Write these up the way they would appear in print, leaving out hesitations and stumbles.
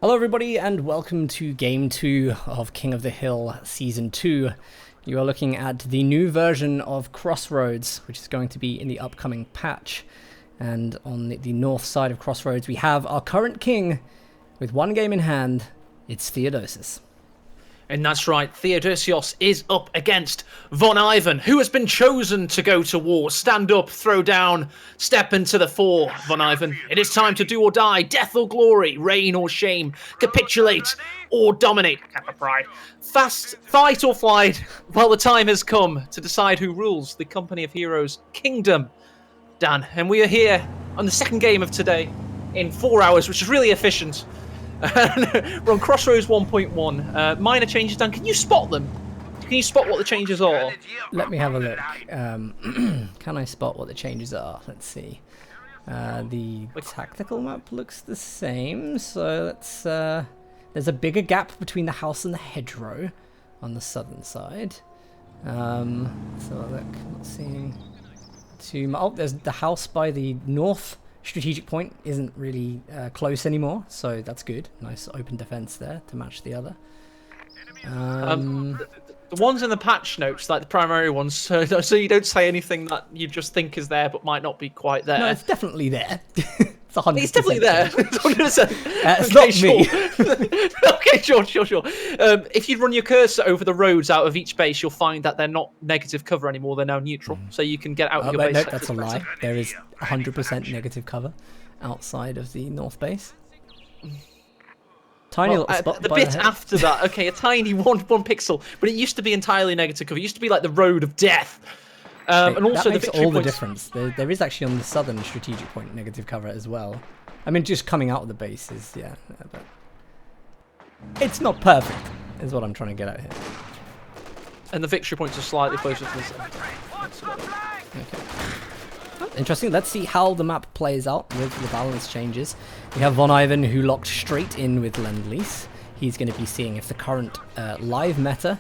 Hello everybody and welcome to Game 2 of King of the Hill Season 2. You are looking at the new version of Crossroads, which is going to be in the upcoming patch. And on the north side of Crossroads we have our current king with one game in hand. It's Theodosius. And that's right, Theodosius is up against VonIvan, who has been chosen to go to war. Stand up, throw down, step into the fore, VonIvan. It is time to do or die, death or glory, reign or shame, capitulate or dominate, Kappa Pride. Fast, fight or flight, well, the time has come to decide who rules the Company of Heroes Kingdom, Dan. And we are here on the second game of today in 4 hours, which is really efficient. We're on Crossroads 1.1. Minor changes, Dan. Can you spot them? Can you spot what the changes are? Let me have a look. Can I spot what the changes are? Let's see. The tactical map looks the same, so let's... there's a bigger gap between the house and the hedgerow on the southern side. So look, not seeing too much. Oh, there's the house by the north strategic point isn't really close anymore, so that's good. Nice open defense there to match the other. The ones in the patch notes, like the primary ones, so you don't say anything that you just think is there but might not be quite there. No, it's definitely there. It's 100%. It's definitely there. It's okay, not me. Okay, sure. If you run your cursor over the roads out of each base, you'll find that they're not negative cover anymore. They're now neutral, so you can get out of your base. No, that's a lie. There is 100% negative cover outside of the north base. Tiny little spot. The bit after that, okay, a tiny one pixel, but it used to be entirely negative cover. It used to be like the road of death. And also that makes the all the points... difference. There is actually on the southern strategic point negative cover as well. I mean, just coming out of the base is, yeah, but it's not perfect, is what I'm trying to get at here. And the victory points are slightly closer to the center. Okay. Interesting. Let's see how the map plays out with the balance changes. We have VonIvan, who locked straight in with Lend-Lease. He's going to be seeing if the current live meta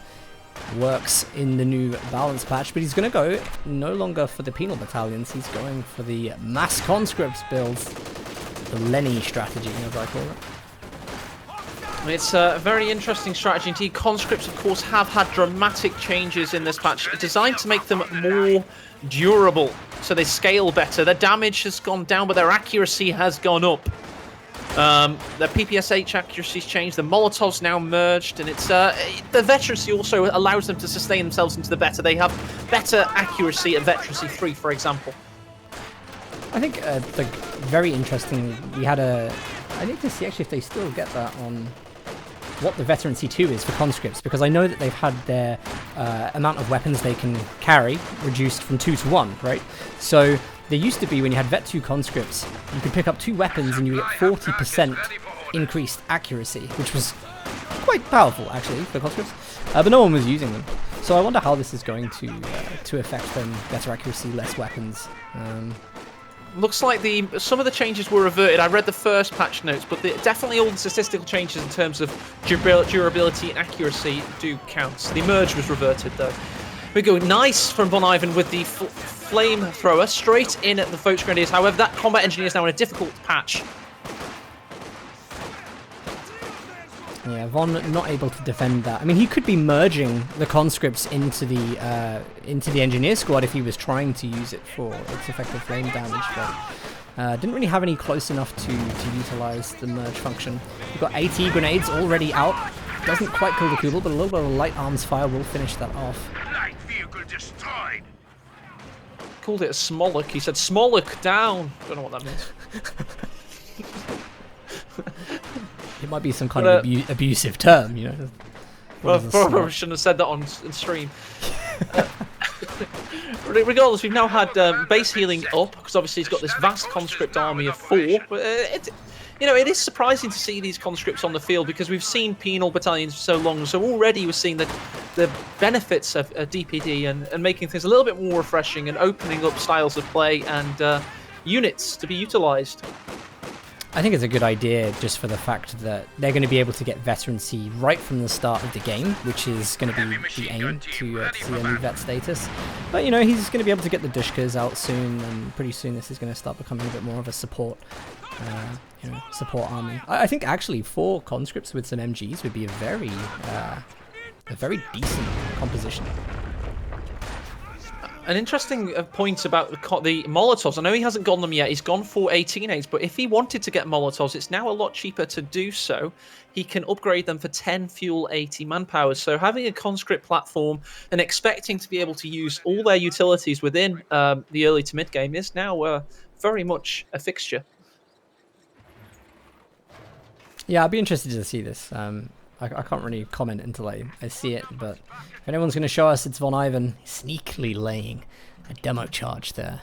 works in the new balance patch, but he's going to go no longer for the penal battalions. He's going for the mass conscripts builds, the Lenny strategy, as I call it. It's a very interesting strategy indeed. Conscripts, of course, have had dramatic changes in this patch, designed to make them more durable, so they scale better. Their damage has gone down, but their accuracy has gone up. Their PPSH accuracy's changed, the Molotov's now merged, and it's the veterancy also allows them to sustain themselves into the better. They have better accuracy at veterancy 3, for example. I think like very interesting. We had I need to see actually if they still get that on what the veterancy 2 is for conscripts, because I know that they've had their amount of weapons they can carry reduced from 2 to 1, right? So there used to be, when you had Vet 2 conscripts, you could pick up 2 weapons and you get 40% increased accuracy, which was quite powerful actually for conscripts, but no one was using them. So I wonder how this is going to affect them. Better accuracy, less weapons. Looks like some of the changes were reverted. I read the first patch notes, but definitely all the statistical changes in terms of durability and accuracy do count. The merge was reverted though. We go nice from VonIvan with the flamethrower straight in at the Folks Grenadiers. However, that combat engineer is now in a difficult patch. Yeah, Von not able to defend that. I mean, he could be merging the conscripts into the engineer squad if he was trying to use it for its effective flame damage, but didn't really have any close enough to utilize the merge function. We've got AT grenades already out. Doesn't quite kill the Kubel, but a little bit of light arms fire will finish that off. Light vehicle destroyed. Called it a Smolok. He said Smolok down. Don't know what that means. It might be some kind of abusive term, you know. Well, probably shouldn't have said that on stream. Regardless, we've now had base healing up, because obviously he's got this vast conscript army of 4. But it is surprising to see these conscripts on the field, because we've seen penal battalions for so long. So already we're seeing the benefits of DPD and making things a little bit more refreshing and opening up styles of play and units to be utilised. I think it's a good idea just for the fact that they're going to be able to get veterancy right from the start of the game, which is going to be the aim to see a new vet status. But, you know, he's going to be able to get the Dushkas out soon, and pretty soon this is going to start becoming a bit more of a support support army. I think actually 4 conscripts with some MGs would be a very decent composition. An interesting point about the Molotovs. I know he hasn't gone them yet. He's gone for 18-8s, but if he wanted to get Molotovs, it's now a lot cheaper to do so. He can upgrade them for 10 fuel, 80 manpower. So having a conscript platform and expecting to be able to use all their utilities within the early to mid game is now very much a fixture. Yeah, I'd be interested to see this. I can't really comment until I see it, but if anyone's going to show us, it's VonIvan sneakily laying a demo charge there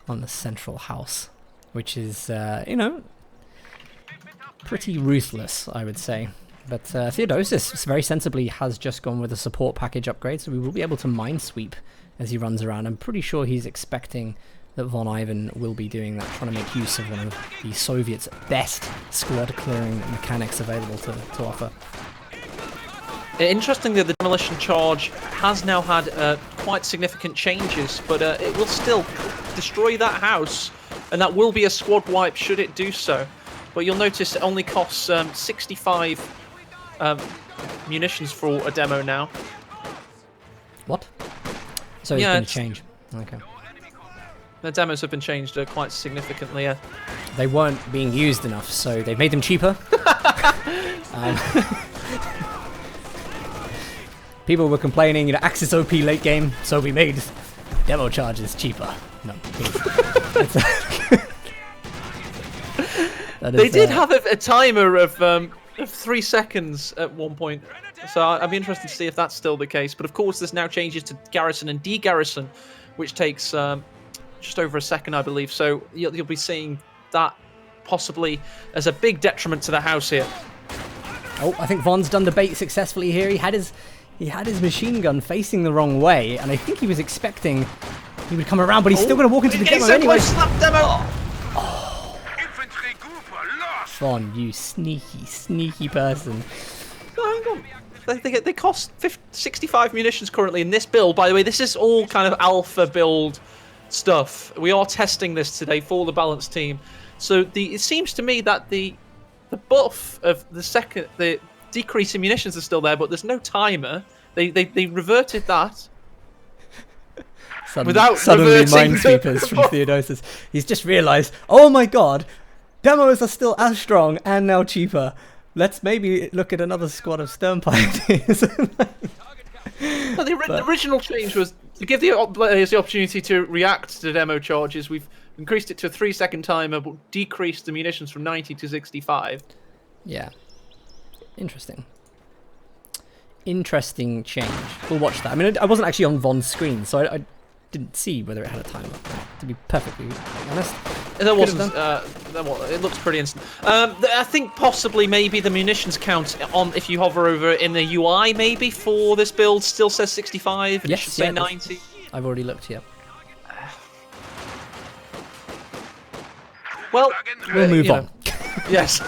on the central house, which is, pretty ruthless, I would say. But Theodosius very sensibly has just gone with a support package upgrade, so we will be able to minesweep as he runs around. I'm pretty sure he's expecting that VonIvan will be doing that, trying to make use of one of the Soviets' best squad clearing mechanics available to offer. Interestingly, the demolition charge has now had quite significant changes, but it will still destroy that house, and that will be a squad wipe should it do so. But you'll notice it only costs 65 munitions for a demo now. What? So it's been a change. Okay. The demos have been changed quite significantly, yeah. They weren't being used enough, so they've made them cheaper. People were complaining, Axis OP late game, so we made demo charges cheaper. No. They did have a timer of 3 seconds at one point, so I'd be interested to see if that's still the case. But of course, there's now changes to garrison and de-garrison, which takes just over a second, I believe. So you'll be seeing that possibly as a big detriment to the house here. Oh, I think Von's done the bait successfully here. He had his machine gun facing the wrong way, and I think he was expecting he would come around, but he's still going to walk into the demo anyway. Slap demo. Von, you sneaky person. Oh, hang on. They cost 65 munitions currently in this build. By the way, this is all kind of alpha build stuff. We are testing this today for the balance team. So it seems to me that the buff of the decrease in munitions is still there, but there's no timer. They reverted that. Suddenly minesweepers from Theodosius. He's just realised, oh my god, demos are still as strong and now cheaper. Let's maybe look at another squad of Stern Pioneers. The original change was to give the players the opportunity to react to demo charges. We've increased it to a 3-second timer, but decreased the munitions from 90 to 65. Yeah. Interesting change. We'll watch that. I mean, I wasn't actually on Von's screen, so I didn't see whether it had a timer. To be perfectly honest, there wasn't. It looks pretty instant. I think possibly maybe the munitions count on if you hover over in the UI maybe for this build still says 65. And it should say 90. I've already looked here. Well, we'll move on. Yes.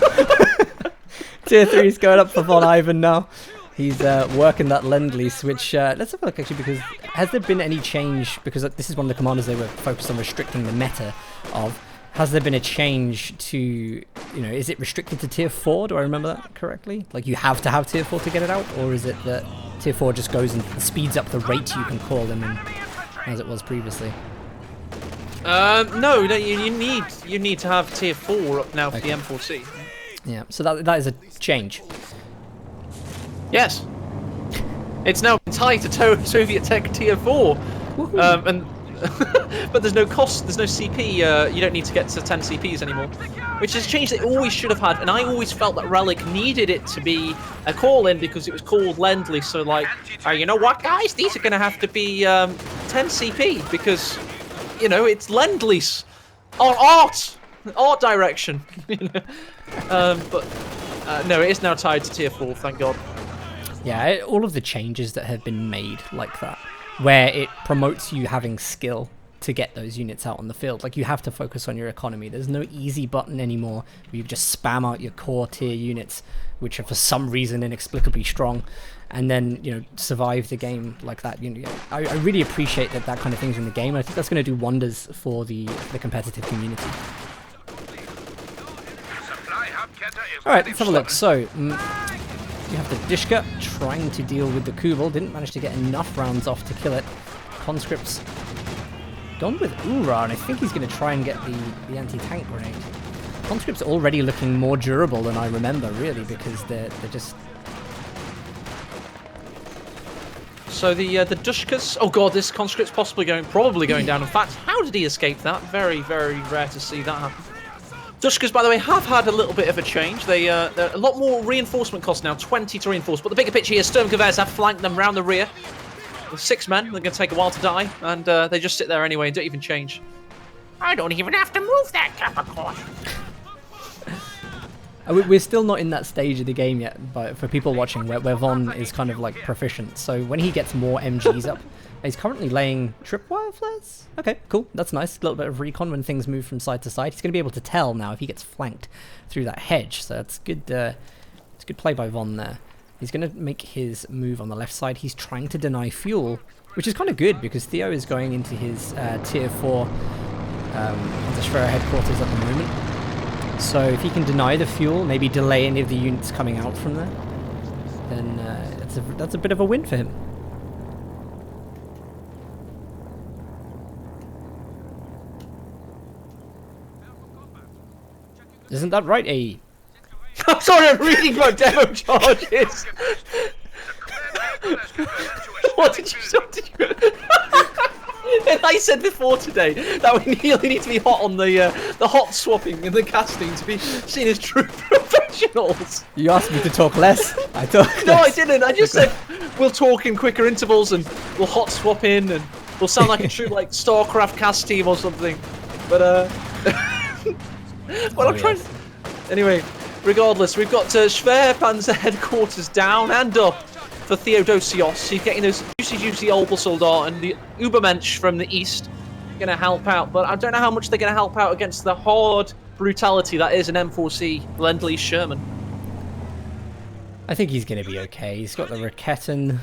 Tier 3 is going up for VonIvan now. He's working that Lend-Lease, which, let's have a look actually, because has there been any change, because this is one of the commanders they were focused on restricting the meta of, has there been a change to, is it restricted to tier 4, do I remember that correctly? Like you have to have tier 4 to get it out, or is it that tier 4 just goes and speeds up the rate you can call them in, as it was previously? No, you need to have tier 4 up now for the M4C. Yeah, so that is a change. Yes, it's now tied to Soviet Tech Tier 4, but there's no cost, there's no CP. You don't need to get to 10 CPs anymore, which is a change they always should have had. And I always felt that Relic needed it to be a call-in because it was called Lend-Lease. So like, you know what, guys, these are going to have to be 10 CP because it's Lend-Lease or art direction. But no, it is now tied to Tier 4. Thank God. Yeah, all of the changes that have been made like that, where it promotes you having skill to get those units out on the field. Like, you have to focus on your economy. There's no easy button anymore where you just spam out your core tier units, which are for some reason inexplicably strong, and then, survive the game like that. I really appreciate that kind of thing's in the game. I think that's going to do wonders for the competitive community. Alright, let's have a look. So, you have the Dishka trying to deal with the Kubel. Didn't manage to get enough rounds off to kill it. Conscript's gone with Ura, and I think he's going to try and get the anti-tank grenade. Conscript's already looking more durable than I remember, really, because they're just... So the Dushkas... Oh god, this Conscript's probably going down. In fact, how did he escape that? Very, very rare to see that happen. Dushkas, by the way, have had a little bit of a change. They're a lot more reinforcement cost now, 20 to reinforce. But the bigger picture here, Sturmgewehrs have flanked them round the rear. With 6 men, they're going to take a while to die, and they just sit there anyway and don't even change. I don't even have to move that cup of course. We're still not in that stage of the game yet, but for people watching, where Von is kind of like proficient. So when he gets more MGs up, he's currently laying tripwire flares. Okay, cool. That's nice. A little bit of recon when things move from side to side. He's going to be able to tell now if he gets flanked through that hedge. So that's good. It's good play by Von there. He's going to make his move on the left side. He's trying to deny fuel, which is kind of good because Theo is going into his tier 4 Schwer headquarters at the moment. So if he can deny the fuel, maybe delay any of the units coming out from there, then that's a bit of a win for him. Isn't that right, AE? I'm sorry, I'm reading my demo charges. What did you... And I said before today that we really need to be hot on the hot swapping and the casting to be seen as true professionals. You asked me to talk less. I talked No, less. I didn't. I just said we'll talk in quicker intervals and we'll hot swap in and we'll sound like a true like StarCraft cast team or something. But well, I'm trying. Anyway, regardless, we've got Schwer Panzer headquarters down and up for Theodosios. He's getting those juicy Obersoldat and the Übermensch from the east going to help out, but I don't know how much they're going to help out against the hard brutality that is an M4C Lend-Lease Sherman. I think he's going to be okay. He's got the Raketen.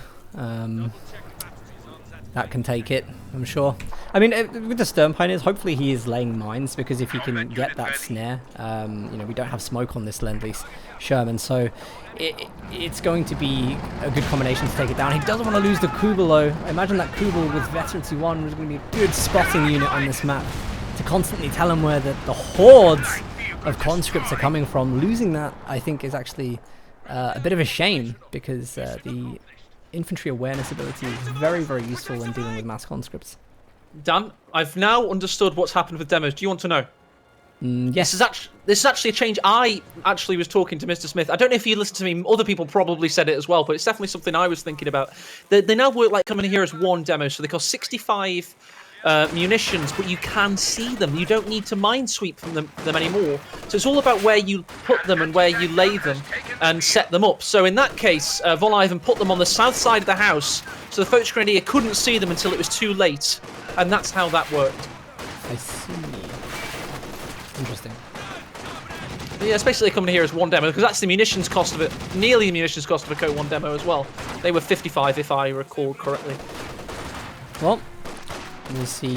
That can take it, I'm sure. I mean, with the Sturm Pioneers, hopefully he is laying mines, because if he can get that snare, you know, we don't have smoke on this Lend-Lease Sherman, so it's going to be a good combination to take it down. He doesn't want to lose the Kubel, though. I imagine that Kubel with Veterans E1 was going to be a good spotting unit on this map to constantly tell him where the hordes of conscripts are coming from. Losing that, I think, is actually a bit of a shame, because the infantry awareness ability is very, very useful when dealing with mass conscripts. Dan, I've now understood what's happened with demos. Do you want to know? Yes. This is actually a change. I actually was talking to Mr. Smith. I don't know if you listened to me. Other people probably said it as well, but it's definitely something I was thinking about. They now work like coming here as one demo, so they cost 65 munitions, but you can see them. You don't need to minesweep from them anymore. So it's all about where you put them and where you lay them and set them up. So in that case, VonIvan put them on the south side of the house, so the Foch Grenadier couldn't see them until it was too late, and that's how that worked. I see. Interesting. Yeah, it's basically coming here as one demo, because that's the munitions cost of it, nearly the munitions cost of a KotH 1 demo as well. They were 55 if I recall correctly. Well, we'll see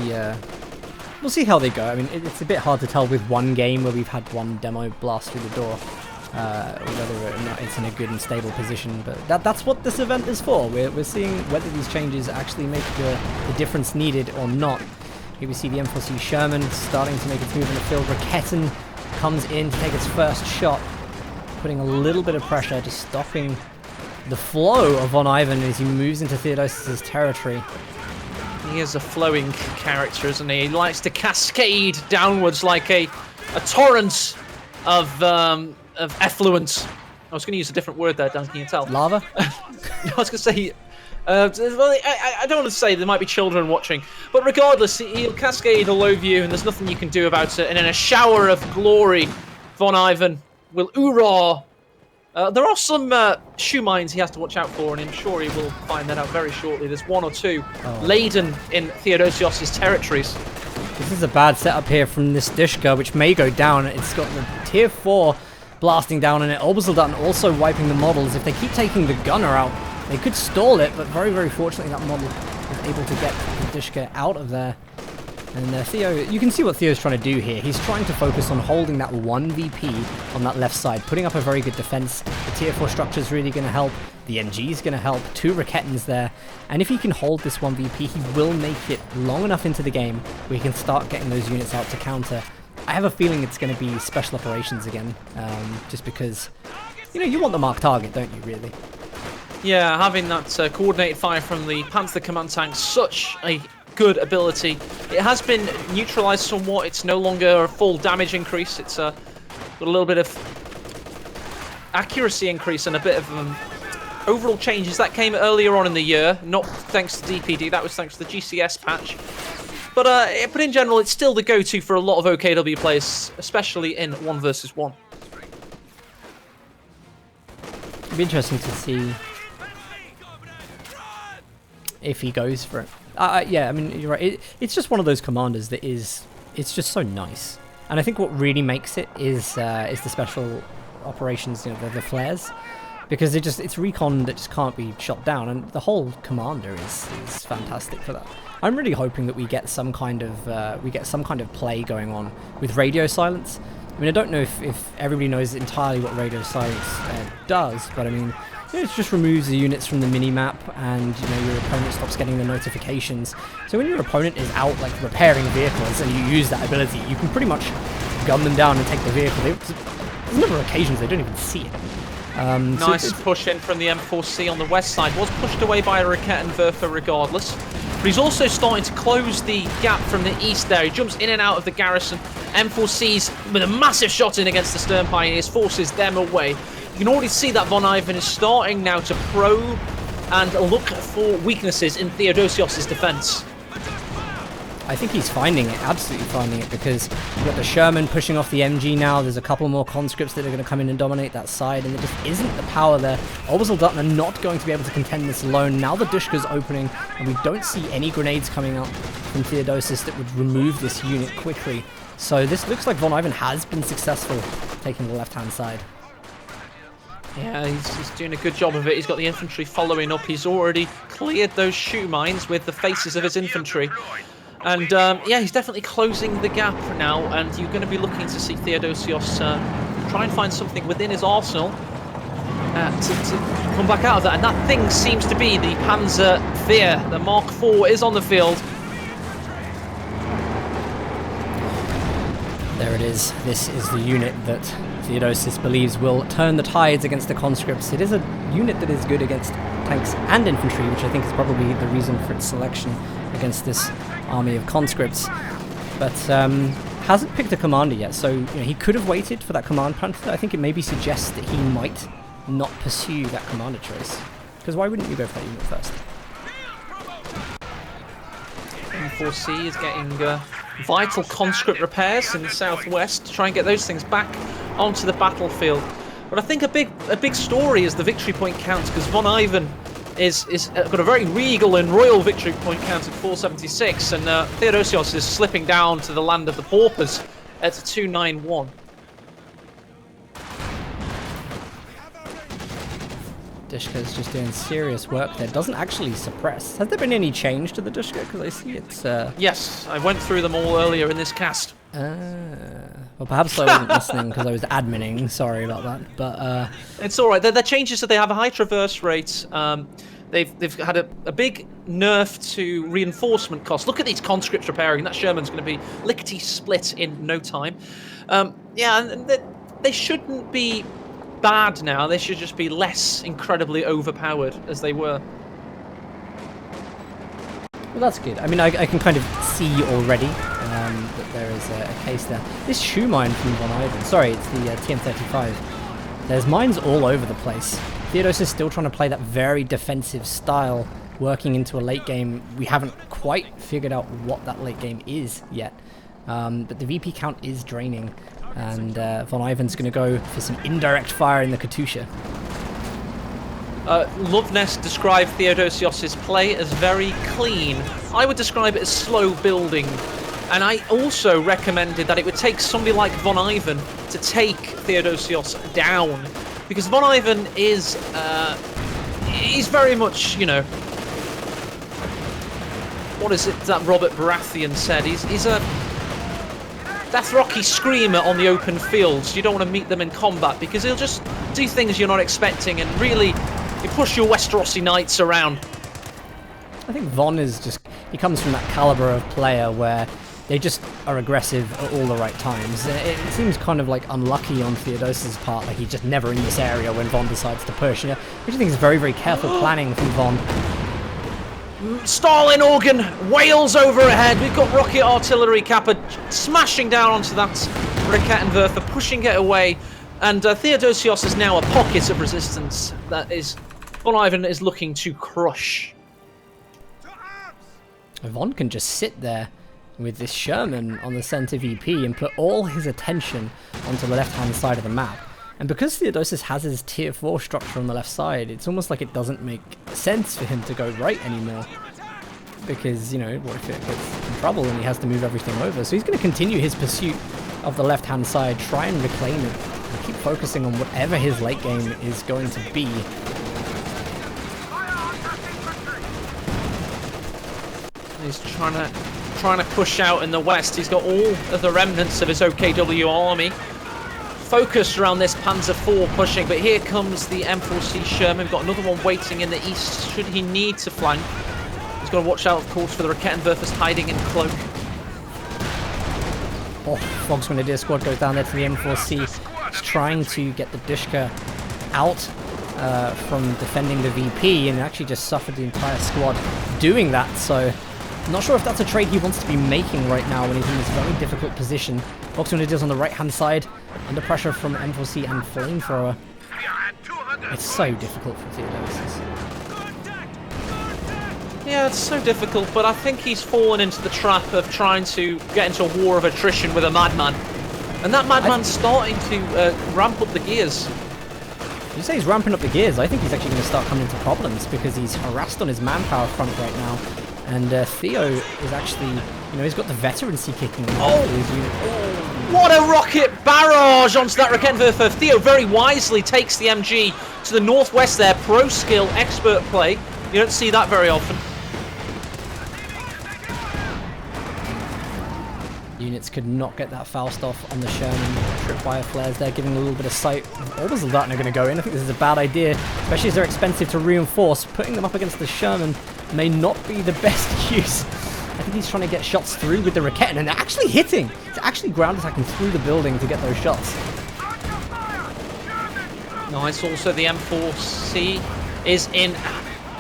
how they go. I mean, it's a bit hard to tell with one game where we've had one demo blast through the door, whether or not it's in a good and stable position. But that's what this event is for. We're seeing whether these changes actually make the difference needed or not. Here we see the M4C Sherman starting to make its move in the field. Raketen comes in to take its first shot, putting a little bit of pressure, just stopping the flow of VonIvan as he moves into Theodosius' territory. He is a flowing character, isn't he? He likes to cascade downwards like a torrent of effluent. I was going to use a different word there, Dan, can you tell? Lava? I was going to say... well, I don't want to say there might be children watching, but regardless, he'll cascade all over you, and there's nothing you can do about it. And in a shower of glory, VonIvan will oorah. There are some shoe mines he has to watch out for, and I'm sure he will find that out very shortly. There's one or two laden in Theodosios' territories. This is a bad setup here from this Dishka, which may go down. It's got the tier 4 blasting down in it. Obersoldaten also wiping the models. If they keep taking the gunner out, they could stall it, but very, very fortunately that model was able to get the Dishka out of there. And Theo, you can see what Theo's trying to do here. He's trying to focus on holding that 1 VP on that left side, putting up a very good defense. The tier 4 structure is really going to help. The MG is going to help. 2 Rakettans there. And if he can hold this 1 VP, he will make it long enough into the game where he can start getting those units out to counter. I have a feeling it's going to be special operations again, just because, you know, you want the marked target, don't you, really? Yeah, having that coordinated fire from the Panther command tank, such a good ability. It has been neutralized somewhat. It's no longer a full damage increase. It's got a little bit of accuracy increase and a bit of overall changes. That came earlier on in the year, not thanks to DPD. That was thanks to the GCS patch. But in general, it's still the go-to for a lot of OKW players, especially in 1 versus 1. It'd be interesting to see if he goes for it. Yeah, I mean, you're right. It's just one of those commanders that is, it's just so nice. And I think what really makes it is the special operations, you know, the flares. Because it's recon that just can't be shot down, and the whole commander is fantastic for that. I'm really hoping that we get some kind of play going on with radio silence. I mean, I don't know if everybody knows entirely what radio silence does, but I mean, you know, it just removes the units from the mini-map, and you know, your opponent stops getting the notifications. So when your opponent is out like repairing vehicles and you use that ability, you can pretty much gun them down and take the vehicle. There's a number of occasions they don't even see it. Nice push in from the M4C on the west side. Was pushed away by a Rakett and Verfa regardless. But he's also starting to close the gap from the east there. He jumps in and out of the garrison. M4C's with a massive shot in against the Stern Pioneers, forces them away. You can already see that VonIvan is starting now to probe and look for weaknesses in Theodosios' defense. I think he's finding it, absolutely finding it, because you've got the Sherman pushing off the MG now. There's a couple more conscripts that are going to come in and dominate that side, and there just isn't the power there. Orbital are not going to be able to contend this alone. Now the Dushka's opening, and we don't see any grenades coming out from Theodosis that would remove this unit quickly. So this looks like VonIvan has been successful taking the left-hand side. Yeah, he's doing a good job of it. He's got the infantry following up. He's already cleared those shoe mines with the faces of his infantry. And yeah, he's definitely closing the gap now, and you're going to be looking to see Theodosios try and find something within his arsenal to come back out of that. And that thing seems to be the Panzer Fear. The Mark IV is on the field. There it is. This is the unit that Theodosius believes will turn the tides against the conscripts. It is a unit that is good against tanks and infantry, which I think is probably the reason for its selection against this army of conscripts. But hasn't picked a commander yet, so you know, he could have waited for that command panther. I think it maybe suggests that he might not pursue that commander choice. Because why wouldn't you go for that unit first? M4C is getting vital conscript repairs in the southwest to try and get those things back onto the battlefield. But I think a big story is the victory point count, because VonIvan is got a very regal and royal victory point count at 476, and Theodosios is slipping down to the land of the paupers at 291. Dushka's just doing serious work there. Doesn't actually suppress. Has there been any change to the Dushka? Because I see it's... Yes, I went through them all earlier in this cast. Well, perhaps I wasn't listening because I was adminning. Sorry about that. But it's all right. They're changes, so they have a high traverse rate. They've had a big nerf to reinforcement costs. Look at these conscripts repairing. That Sherman's going to be lickety split in no time. Yeah, and they shouldn't be bad now. They should just be less incredibly overpowered as they were. Well, that's good. I mean, I can kind of see already that there is a case there. This shoe mine from VonIvan, sorry, it's the TM35. There's mines all over the place. Theodos is still trying to play that very defensive style, working into a late game. We haven't quite figured out what that late game is yet. But the VP count is draining, and VonIvan's going to go for some indirect fire in the Katusha. Loveness described Theodosios' play as very clean. I would describe it as slow building. And I also recommended that it would take somebody like VonIvan to take Theodosios down. Because VonIvan is, he's very much, you know, what is it that Robert Baratheon said? He's a Death Rocky screamer on the open fields. You don't want to meet them in combat because he'll just do things you're not expecting and really you push your Westerosi knights around. I think Von is just, he comes from that caliber of player where they just are aggressive at all the right times. It seems kind of like unlucky on Theodosius' part, like he's just never in this area when Von decides to push. You know, I think it's very, very careful planning from Von. Starling Organ wails over ahead. We've got rocket artillery Kappa smashing down onto that Rakettenwerfer, pushing it away. And Theodosios is now a pocket of resistance that is VonIvan is looking to crush. Von can just sit there with this Sherman on the center VP and put all his attention onto the left-hand side of the map. And because Theodosius has his tier 4 structure on the left side, it's almost like it doesn't make sense for him to go right anymore. Because, you know, what if it gets in trouble and he has to move everything over? So he's going to continue his pursuit of the left-hand side, try and reclaim it, and keep focusing on whatever his late game is going to be. He's trying to push out in the west. He's got all of the remnants of his OKW army focused around this Panzer IV pushing, but here comes the M4C Sherman. We've got another one waiting in the east should he need to flank. He's got to watch out, of course, for the Rakettenwerfers hiding in cloak. Oh, Fog's Grenadier squad goes down there to the M4C. He's trying to get the Dishka out from defending the VP and actually just suffered the entire squad doing that. So I'm not sure if that's a trade he wants to be making right now when he's in this very difficult position. Fox Grenadiers on the right-hand side, under pressure from M4C and Flamethrower. It's so difficult for Theodosius. Yeah, it's so difficult, but I think he's fallen into the trap of trying to get into a war of attrition with a madman. And that madman's starting to ramp up the gears. You say he's ramping up the gears. I think he's actually going to start coming into problems because he's harassed on his manpower front right now. And Theo is actually, you know, he's got the veterancy kicking in. What a rocket barrage onto that Rakettenwerfer. Theo very wisely takes the MG to the northwest there. Pro skill, expert play. You don't see that very often. Units could not get that Faust off on the Sherman. Tripwire flares there, giving a little bit of sight. Orbs of that are going to go in. I think this is a bad idea, especially as they're expensive to reinforce. Putting them up against the Sherman may not be the best use. I think he's trying to get shots through with the Raketten, and they're actually hitting. It's actually ground attacking through the building to get those shots. Nice. Also, the M4C is in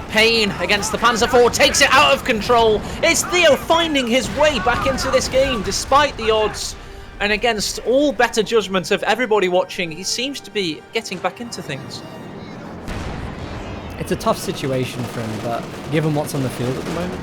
pain against the Panzer IV, takes it out of control. It's Theo finding his way back into this game despite the odds and against all better judgment of everybody watching. He seems to be getting back into things. It's a tough situation for him, but given what's on the field at the moment,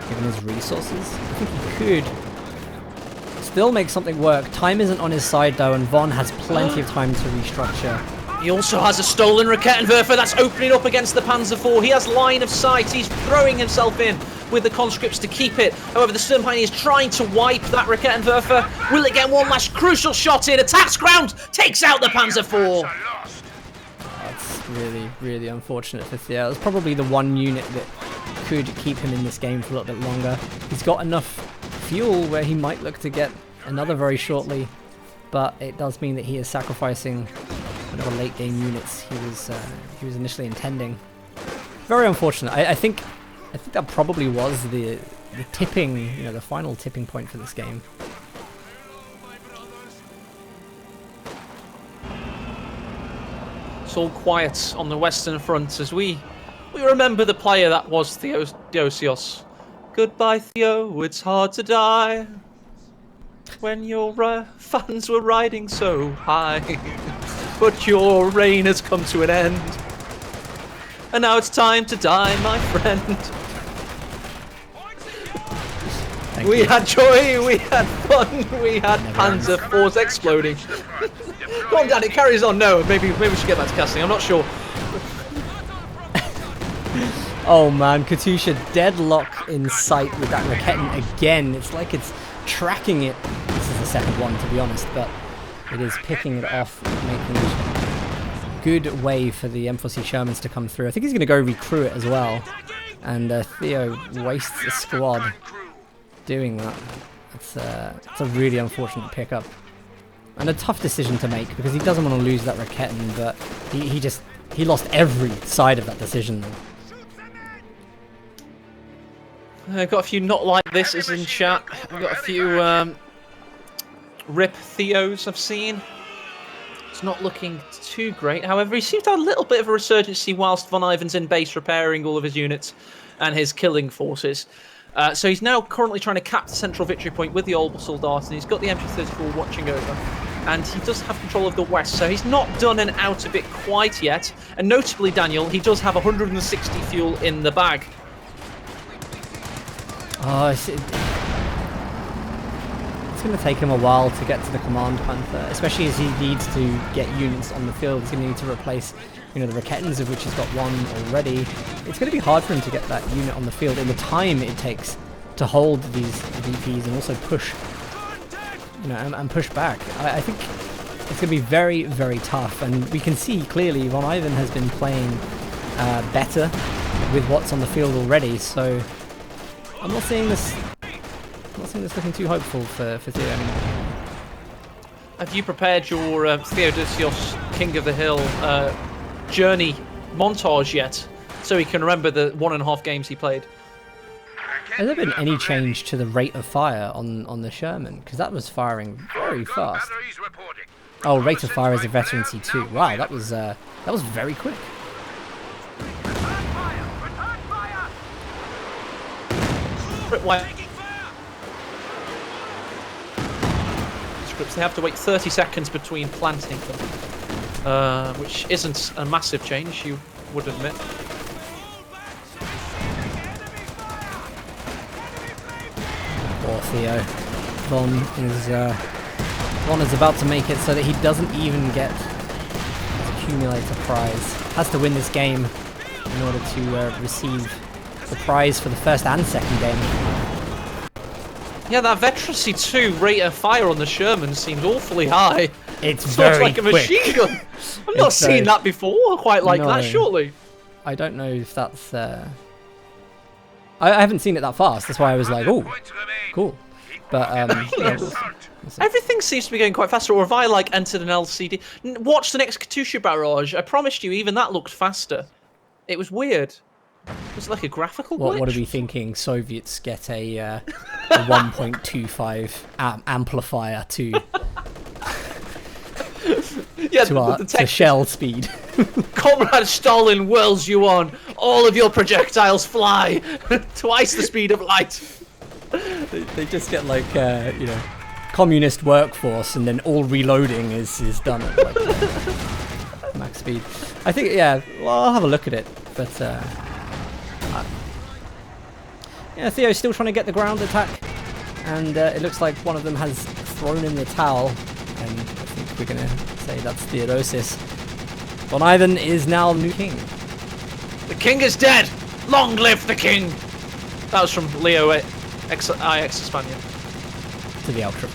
given his resources, I think he could still make something work. Time isn't on his side though, and Von has plenty of time to restructure. He also has a stolen Rakettenwerfer that's opening up against the Panzer IV. He has line of sight. He's throwing himself in with the conscripts to keep it. However, the Stern Pioneer is trying to wipe that Rakettenwerfer. Will it get one last crucial shot in? Attacks ground, takes out the Panzer IV. That's really, really unfortunate for Theo. It's probably the one unit that could keep him in this game for a little bit longer. He's got enough fuel where he might look to get another very shortly, but it does mean that he is sacrificing whatever late game units he was initially intending. Very unfortunate. I think that probably was the tipping, you know, the final tipping point for this game. It's all quiet on the Western Front as we remember the player that was Theodosius. Goodbye, Theo. It's hard to die when your fans were riding so high. But your reign has come to an end. And now it's time to die, my friend. We had joy, we had fun, we had Panzer IVs exploding. Go on, Dan, it carries on. No, maybe we should get back to casting. I'm not sure. Oh man, Katusha deadlock in sight with that Raketten again. It's like it's tracking it. This is the second one, to be honest, but it is picking it off, making good way for the M4C Shermans to come through. I think he's going to go recruit it as well. and Theo wastes a squad doing that. It's a really unfortunate pickup. And a tough decision to make, because he doesn't want to lose that Raketin, but he lost every side of that decision. I've got a few not like this is in chat. I've got a few rip Theos I've seen. It's not looking too great. However, he seems to have a little bit of a resurgency whilst VonIvan's in base repairing all of his units and his killing forces. So he's now currently trying to cap the central victory point with the Old Soldat, and he's got the MG34 watching over. And he does have control of the west, so he's not done and out of it quite yet. And notably, Daniel, he does have 160 fuel in the bag. Oh, it's going to take him a while to get to the Command Panther, especially as he needs to get units on the field. He's going to need to replace, the Raketins, of which he's got one already. It's going to be hard for him to get that unit on the field in the time it takes to hold these VPs and also push, and push back. I think it's going to be very, very tough, and we can see clearly VonIvan has been playing better with what's on the field already. So I'm not seeing this looking too hopeful for Theo anymore. Have you prepared your Theodosios King of the Hill journey montage yet, so he can remember the 1.5 games he played? Has there been any change to the rate of fire on the Sherman? Because that was firing very fast. Oh, rate of fire is a veteran C2. Wow, that was very quick. Scripts, they have to wait 30 seconds between planting them, which isn't a massive change, you would admit. Poor Theo. Von is about to make it so that he doesn't even get his accumulator prize. Has to win this game in order to receive the prize for the first and second game. Yeah, that veterancy 2 rate of fire on the Sherman seems awfully high. It's sort very of like a machine gun. I've not seen that before, quite like that, surely. I don't know if that's... I haven't seen it that fast, that's why I was like, oh, cool. But, everything seems to be going quite faster, or have I, entered an LCD? Watch the next Katusha barrage. I promised you, even that looked faster. It was weird. Was it like a graphical glitch? What are we thinking? Soviets get a 1.25 amplifier to to shell speed. Comrade Stalin whirls you on. All of your projectiles fly twice the speed of light. They just get communist workforce, and then all reloading is done at max speed. I think, yeah. Well, I'll have a look at it, but. Yeah, Theo's still trying to get the ground attack, and it looks like one of them has thrown in the towel, and I think we're going to say that's Theodosis. VonIvan is now new king. The king is dead! Long live the king! That was from Leo IX Hispania. To the outro.